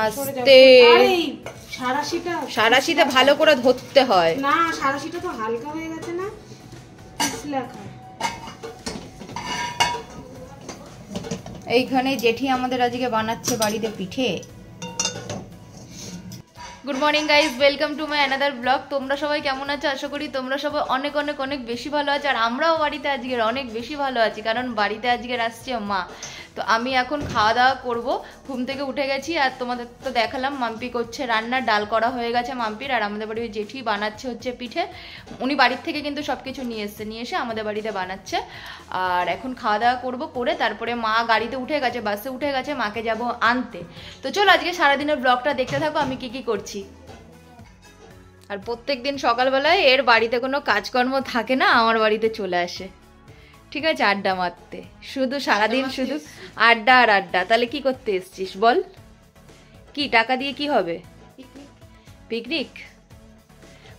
আস্তে সারাশিটা ভালো করে ধরতে হয় না, সারাশিটা তো হালকা হয়ে গেছে না, এইখানে জেঠি আমাদের আজকে বানাচ্ছে বাড়িতে পিঠে। Good morning guys, welcome to my another blog. তোমরা সবাই কেমন আছো? আশা করি তোমরা সবাই অনেক অনেক অনেক বেশি ভালো আছো। আর আমরাও বাড়িতে আজকের অনেক বেশি ভালো আছি, কারণ বাড়িতে আজকের আসছে মা। তো আমি এখন খাওয়া দাওয়া করবো, ঘুম থেকে উঠে গেছি। আর তোমাদের তো দেখালাম মাম্পি করছে রান্না, ডাল করা হয়ে গেছে মাম্পির। আর আমাদের বাড়ির জেঠি বানাচ্ছে হচ্ছে পিঠে। উনি বাড়ির থেকে কিন্তু সব কিছু নিয়ে এসে আমাদের বাড়িতে বানাচ্ছে। আর এখন খাওয়া দাওয়া করবো, করে তারপরে মা গাড়িতে উঠে গেছে, বাসে উঠে গেছে, মাকে যাব আনতে। তো চলো আজকে সারাদিনের ব্লগটা দেখতে থাকো আমি কি কি করছি। আর প্রত্যেকদিন সকালবেলায় এর বাড়িতে কোনো কাজকর্ম থাকে না, আমার বাড়িতে চলে আসে, ঠিক আছে, আড্ডা মারতে। শুধু সারাদিন শুধু আড্ডা আর আড্ডা। তাহলে কি করতে এসছিস বল? কি টাকা দিয়ে কি হবে? পিকনিক।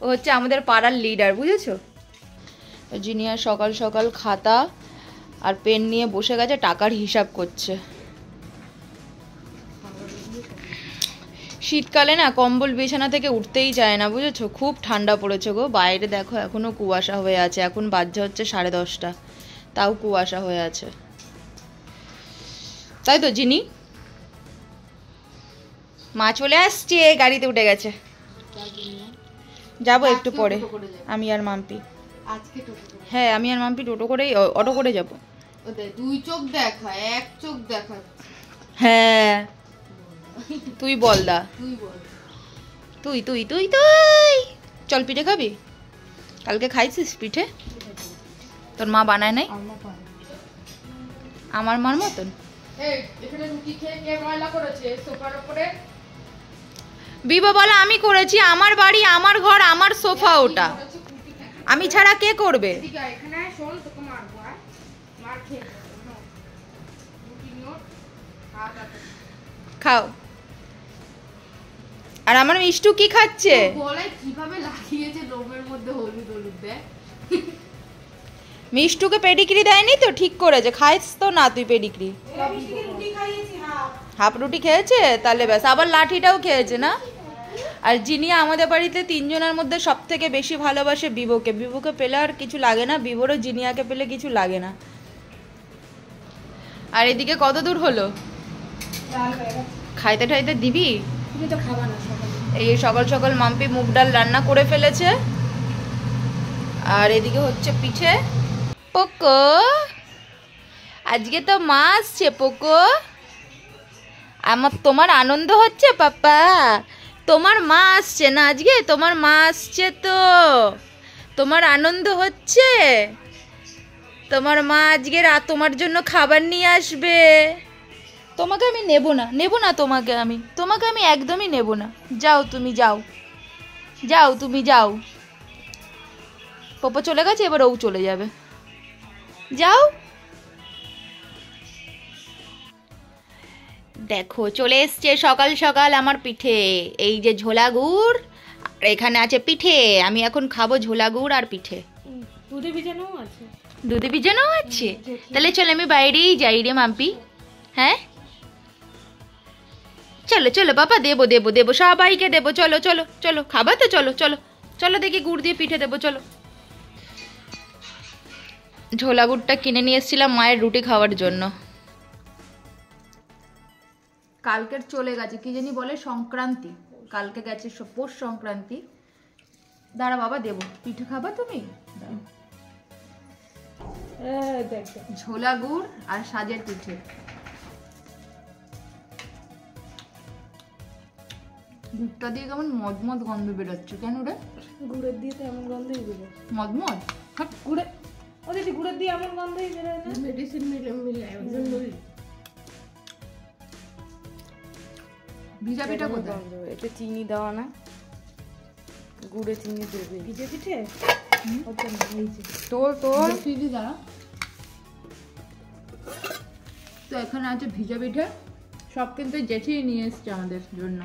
ও হচ্ছে আমাদের পাড়ার লিডার, বুঝেছো? জিনিয়া সকাল সকাল খাতা আর পেন নিয়ে বসে গেছে, টাকার হিসাব করছে। শীতকালে না কম্বল বিছানা থেকে উঠতেই চায় না, বুঝেছো? খুব ঠান্ডা পড়েছে গো। বাইরে দেখো এখনো কুয়াশা হয়ে আছে, এখন বাজছে হচ্ছে 10:30, তাও কুয়াশা হয়ে আছে, তাই তো জিনি? মা চলে আসছে, গাড়িতে উঠে গেছে। যাবো একটু পরে আমি আর মাম্পি। হ্যাঁ, আমি আর মাম্পি টোটো করে অটো করে যাবো। দুই চোখ দেখা, এক চোখ দেখা। হ্যাঁ তুই বল দা, তুই তুই তুই তুই চল, পিঠে খাবি? কালকে খাইছিস পিঠে? তোর মা বানায় নাই আমার মার মতন? বিবা বলা আমি করেছি, আমার বাড়ি, আমার ঘর, আমার সোফা, ওটা আমি ছাড়া কে করবে? খাও। আর আমার মিষ্টু কি খাচ্ছে? কিভাবে লাগিয়েছে লোমের মধ্যে হলুদ হলুদ দেয়। মিষ্টুকে পেডিগ্রি দেয়নি তো? ঠিক করেছে, খাইস তো না তুই পেডিগ্রি? হাফ রুটি খেয়েছে, তাহলে ব্যাস। আবার লাঠিটাও খেয়েছে না? আর যিনি আমাদের বাড়িতে তিনজনের মধ্যে সব থেকে বেশি ভালোবাসে বিভোকে। বিভোকে পেলে আর কিছু লাগে না, বিভোরও জিনিয়াকে পেলে কিছু লাগে না। আর এদিকে কত দূর হলো? খাইতে ঠাইতে দিবি? এই সকাল সকাল মাম্পি মুগ ডাল রান্না করে ফেলেছে। আর এদিকে হচ্ছে পিঠে। পোকো আজকে তো মা আসছে। পোকো তোমার আনন্দ হচ্ছে পাপা? তোমার মা আসছে না আজকে? তোমার মা আসছে তো তোমার আনন্দ হচ্ছে? তোমার মা আজকে তোমার জন্য খাবার নিয়ে আসবে। তোমাকে আমি নেব না, তোমাকে আমি একদমই নেব না। যাও তুমি, যাও তুমি যাও। পপা চলে গেছে, এবার ও চলে যাবে। যাও। দেখো চলে এসছে সকাল সকাল আমার পিঠে। এই যে ঝোলা গুড়, আর এখানে আছে পিঠে। আমি এখন খাবো ঝোলা গুড় আর পিঠে। দুধে ভিজানোও আছে? দুধে ভিজানোও আছে? তাহলে চলো আমি বাইরেই যাই রে মাম্পি। হ্যাঁ চলো চলো বাবা, দেবো দেবো দেবো, সবাইকে দেবো। চলো চলো চলো, খাবা তো? চলো চলো চলো, দেখি গুড় দিয়ে পিঠে দেবো। চলো। ঝোলা গুড়টা কিনে নিয়ে এসেছিলাম মায়ের রুটি খাওয়ার জন্য। কালকের চলে গেছে, কি জানি বলে, সংক্রান্তি। কালকে গেছে পৌষ সংক্রান্তি। দাঁড়া বাবা, দেবো। পিঠে খাবা তুমি? ঝোলা গুড় আর সাজের পিঠে। দুধটা দিয়ে কেমন মদমদ গন্ধ বেরোচ্ছে, কেন রে? গুড়ের দিয়ে তো এমন গন্ধই বেরোয়। মদমদ গুড়ে, ওদের গুড়ের দিয়ে এমন গন্ধই বেরোয় না? মেডিসিন মিলে ভিজা পিঠা কোথায়? এটা চিনি দেওয়া না, গুড়ে চিনি দেবে। ভিজে পিঠে তোর চিনি দাও। তো এখানে আছে ভিজা পিঠে, সব কিন্তু জেঠি নিয়ে এসছে আমাদের জন্য।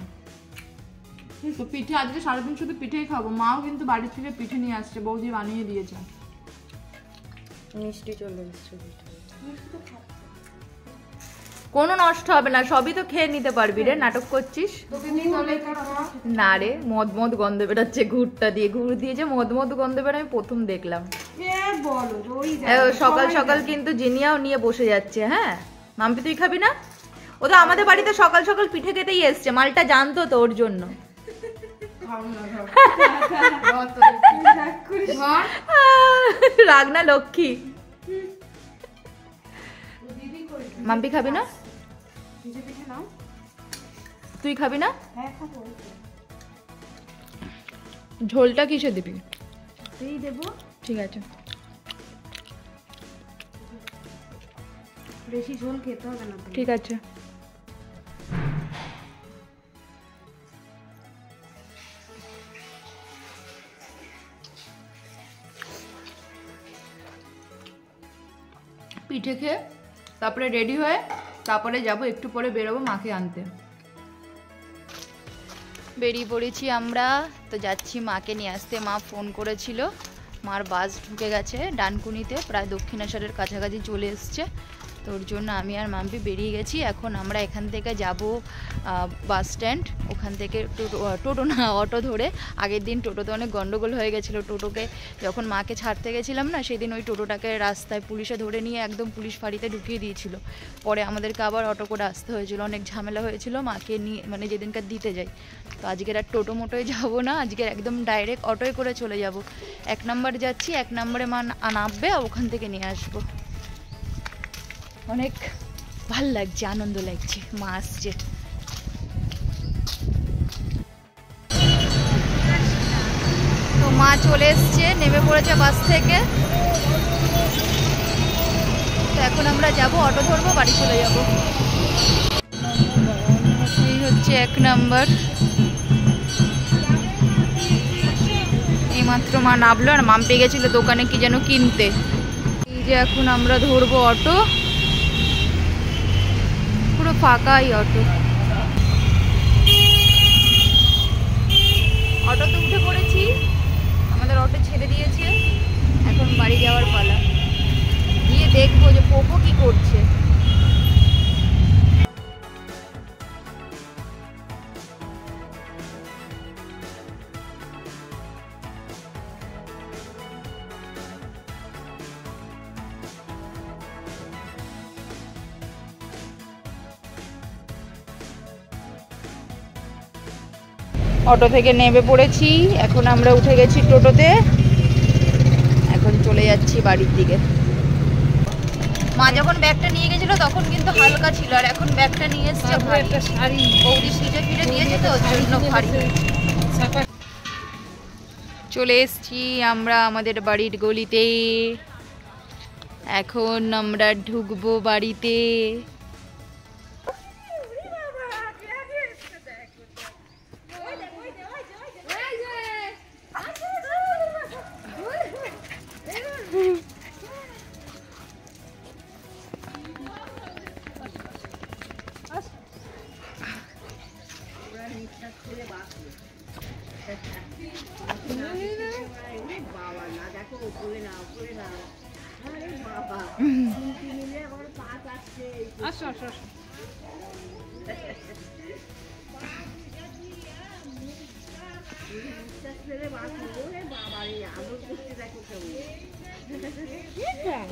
তো পিঠে আজকে সারাদিন শুধু পিঠেই খাবো। মাও কিন্তু বাড়ি থেকে পিঠে নিয়ে আসছে, বৌদি বানিয়ে দিয়েছে। মিষ্টি চলে এসছে। কোনো নষ্ট হবে না, সবই তো খেয়ে নিতে পারবি রে, নাটক করছিস। না রে, মদ মদ গন্ধ বেরোচ্ছে ঘুরটা দিয়ে, ঘুর দিয়ে যে মদ মদ গন্ধ বেরো আমি প্রথম দেখলাম। সকাল সকাল কিন্তু জিনিয়াও নিয়ে বসে যাচ্ছে। হ্যাঁ মাম্পি তুই খাবি না? ও তো আমাদের বাড়িতে সকাল সকাল পিঠে খেতেই এসছে, মালটা জানতো তো ওর জন্য। রাগ না লক্ষ্মী। মাম্পি খাবি না? তুই খাবি না? ঝোলটা কিসে দিবি? দেবো। ঠিক আছে। বেশি ঝোল খেতে হবে না। ঠিক আছে। পিঠে খেয়ে তারপরে রেডি হয়ে তারপরে যাব, একটু পরে বেরোবো মাকে আনতে। বেরিয়ে পড়েছি আমরা, তো যাচ্ছি মাকে নিয়ে আসতে। মা ফোন করেছিল, মার বাস ঢুকে গেছে ডানকুনিতে, প্রায় দক্ষিণেশ্বরের কাছাকাছি চলে এসছে। তো ওর জন্য আমি আর মাম্পি বেরিয়ে গেছি। এখন আমরা এখান থেকে যাব বাস স্ট্যান্ড, ওখান থেকে টোটো না অটো ধরে। আগের দিন টোটোতে অনেক গন্ডগোল হয়ে গেছিলো, টোটোকে যখন মাকে ছাড়তে গেছিলাম না সেদিন ওই টোটোটাকে রাস্তায় পুলিশে ধরে নিয়ে একদম পুলিশ ফাঁড়িতে ঢুকিয়ে দিয়েছিল। পরে আমাদেরকে আবার অটো করে আসতে হয়েছিল, অনেক ঝামেলা হয়েছিল মাকে নিয়ে, মানে যেদিনকার দিতে যাই। তো আজকের আর টোটো মোটোয় যাবো না, আজকের একদম ডাইরেক্ট অটোয় করে চলে যাব। 1 নম্বর যাচ্ছি, 1 নম্বরে মা নামবে, ওখান থেকে নিয়ে আসবো। অনেক ভাল লাগছে, আনন্দ লাগছে, মা আসছে। তো মা চলে এসছে, নেমে পড়েছে বাস থেকে। তো এখন আমরা যাব, অটো ধরবো, বাড়ি চলে যাব। এই হচ্ছে 1 নম্বর। এইমাত্র মা নামলো, আর মাম পেয়ে গেছিল দোকানে কি যেন কিনতে। এই যে এখন আমরা ধরবো অটো, পুরো ফাঁকাই অটো। অটোতে উঠে পড়েছি, আমাদের অটো ছেড়ে দিয়েছে, এখন বাড়ি যাওয়ার পালা। গিয়ে দেখবো যে পোপো কি করছে। অটো থেকে নেমে পড়েছি, এখন আমরা উঠে গেছি টোটোতে, এখন চলে যাচ্ছি বাড়ির দিকে। মা যখন ব্যাগটা নিয়ে গেছিল তখন কিন্তু হালকা ছিল, আর এখন ব্যাগটা নিয়ে এসছে ভারী। বৌদি সিটে ফিরে দিয়েছে তো ওর জন্য ভারী। চলে এসছি আমরা আমাদের বাড়ির গলিতে, এখন আমরা ঢুকবো বাড়িতে।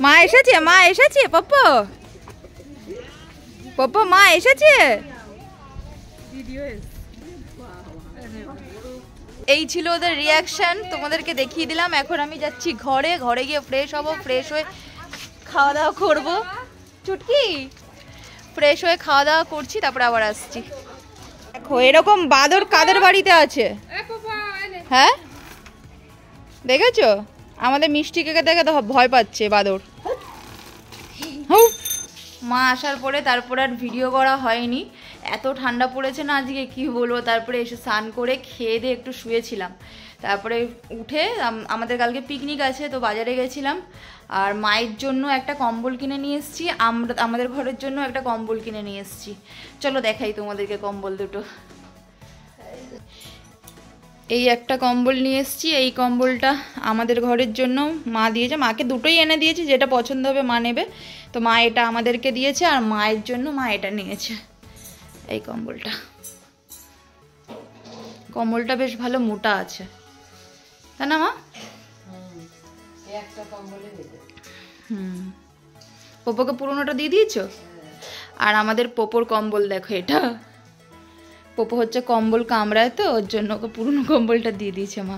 মা এসেছে, মা এসেছে, পপ্পো পপ্পো মা এসেছে। এই ছিল ওদের রিয়াকশন, তোমাদেরকে দেখিয়ে দিলাম। এখন আমি যাচ্ছি ঘরে, ঘরে গিয়ে ফ্রেশ হব, ফ্রেশ হয়ে খাওয়া দাওয়া করবো। চুটকি ফ্রেশ হয়ে খাওয়া দাওয়া করছি, তারপরে আবার আসছি। দেখো এরকম বাদর কাদের বাড়িতে আছে, হ্যাঁ দেখেছো? আমাদের মিষ্টিকে দেখে তো ভয় পাচ্ছে বাদর। মা আসার পরে তারপর আর ভিডিও করা হয়নি, এত ঠান্ডা পড়েছে না আজকে কি বলবো। তারপরে এসে স্নান করে খেয়ে দিয়ে একটু শুয়েছিলাম, তারপরে উঠে আমাদের কালকে পিকনিক আছে তো বাজারে গেছিলাম, আর মায়ের জন্য একটা কম্বল কিনে নিয়ে এসেছি, আমাদের ঘরের জন্য একটা কম্বল কিনে নিয়ে এসেছি। চলো দেখাই তোমাদেরকে কম্বল দুটো। এই একটা কম্বল নিয়ে এসেছি, এই কম্বলটা আমাদের ঘরের জন্য মা দিয়েছে, মাকে দুটোই এনে দিয়েছি, যেটা পছন্দ হবে মা নেবে। তো মা এটা আমাদেরকে দিয়েছে আর মায়ের জন্য মা এটা নিয়েছে, এই কম্বলটা। কম্বলটা বেশ ভালো মোটা আছে, তাই না মা? পোপোকে পুরোনোটা দিয়ে দিয়েছো? আর আমাদের পোপোর কম্বল দেখো, এটা পোপো হচ্ছে কম্বল কামড়ায়, তো ওর জন্য ওকে পুরনো কম্বলটা দিয়ে দিয়েছে মা।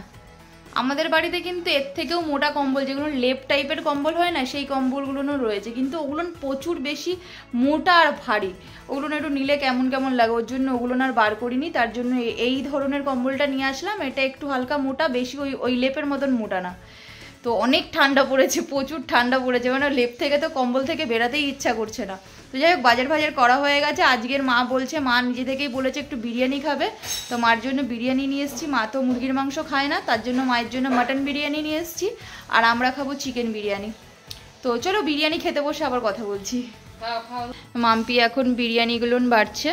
আমাদের বাড়িতে কিন্তু এর থেকেও মোটা কম্বল, যেগুলো লেপ টাইপের কম্বল হয় না, সেই কম্বলগুলোও রয়েছে, কিন্তু ওগুলো প্রচুর বেশি মোটা আর ভারী, ওগুলো একটু নিলে কেমন কেমন লাগে, ওর জন্য ওগুলো আর বার করিনি। তার জন্য এই ধরনের কম্বলটা নিয়ে আসলাম, এটা একটু হালকা মোটা, বেশি ওই লেপের মতন মোটা না। তো অনেক ঠান্ডা পড়েছে, প্রচুর ঠান্ডা পড়েছে, মানে লেপ থেকে তো কম্বল থেকে বেরাতেই ইচ্ছা করছে না। তো যাই হোক, বাজার ফাজার করা হয়ে গেছে। আজকের মা বলছে, মা নিজে থেকেই বলেছে একটু বিরিয়ানি খাবে, তো মার জন্য বিরিয়ানি নিয়ে এসেছি। মা তো মুরগির মাংস খায় না, তার জন্য মায়ের জন্য মাটন বিরিয়ানি নিয়ে এসেছি, আর আমরা খাবো চিকেন বিরিয়ানি। তো চলো বিরিয়ানি খেতে বসে আবার কথা বলছি। মাম্পি এখন বিরিয়ানিগুলো বাড়ছে,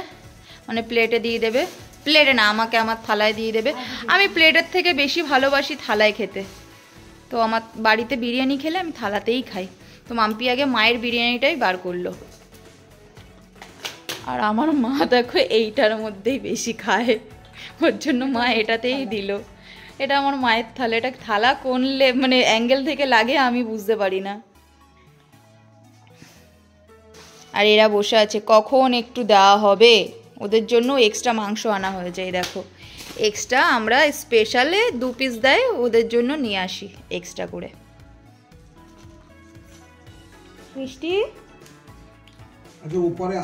মানে প্লেটে দিয়ে দেবে, প্লেটে না আমাকে আমার থালায় দিয়ে দেবে। আমি প্লেটের থেকে বেশি ভালোবাসি থালায় খেতে, তো আমার বাড়িতে বিরিয়ানি খেলে আমি থালাতেই খাই। তো মাম্পি আগে মায়ের বিরিয়ানিটাই বার করলো, আর আমার মা দেখো এইটার মধ্যেই বেশি খায়, ওর জন্য মা এটাতেই দিল। এটা আমার মায়ের থালা, এটা থালা কোন মানে অ্যাঙ্গেল থেকে লাগে আমি বুঝতে পারি না। আর এরা বসে আছে কখন একটু দেওয়া হবে, ওদের জন্য এক্সট্রা মাংস আনা হয়ে যায়, দেখো এক্সট্রা আমরা স্পেশালে 2 পিস দেয়, ওদের জন্য নিয়ে আসি এক্সট্রা করে। মিষ্টি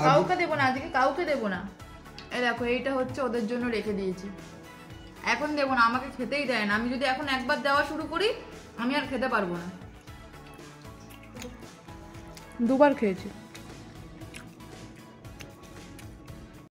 কাউকে দেবো না আজকে, কাউকে দেবো না। এই দেখো এইটা হচ্ছে ওদের জন্য রেখে দিয়েছি, এখন দেবো না, আমাকে খেতেই দেয় না। আমি যদি এখন একবার দেওয়া শুরু করি আমি আর খেতে পারবো না। 2 বার খেয়েছি।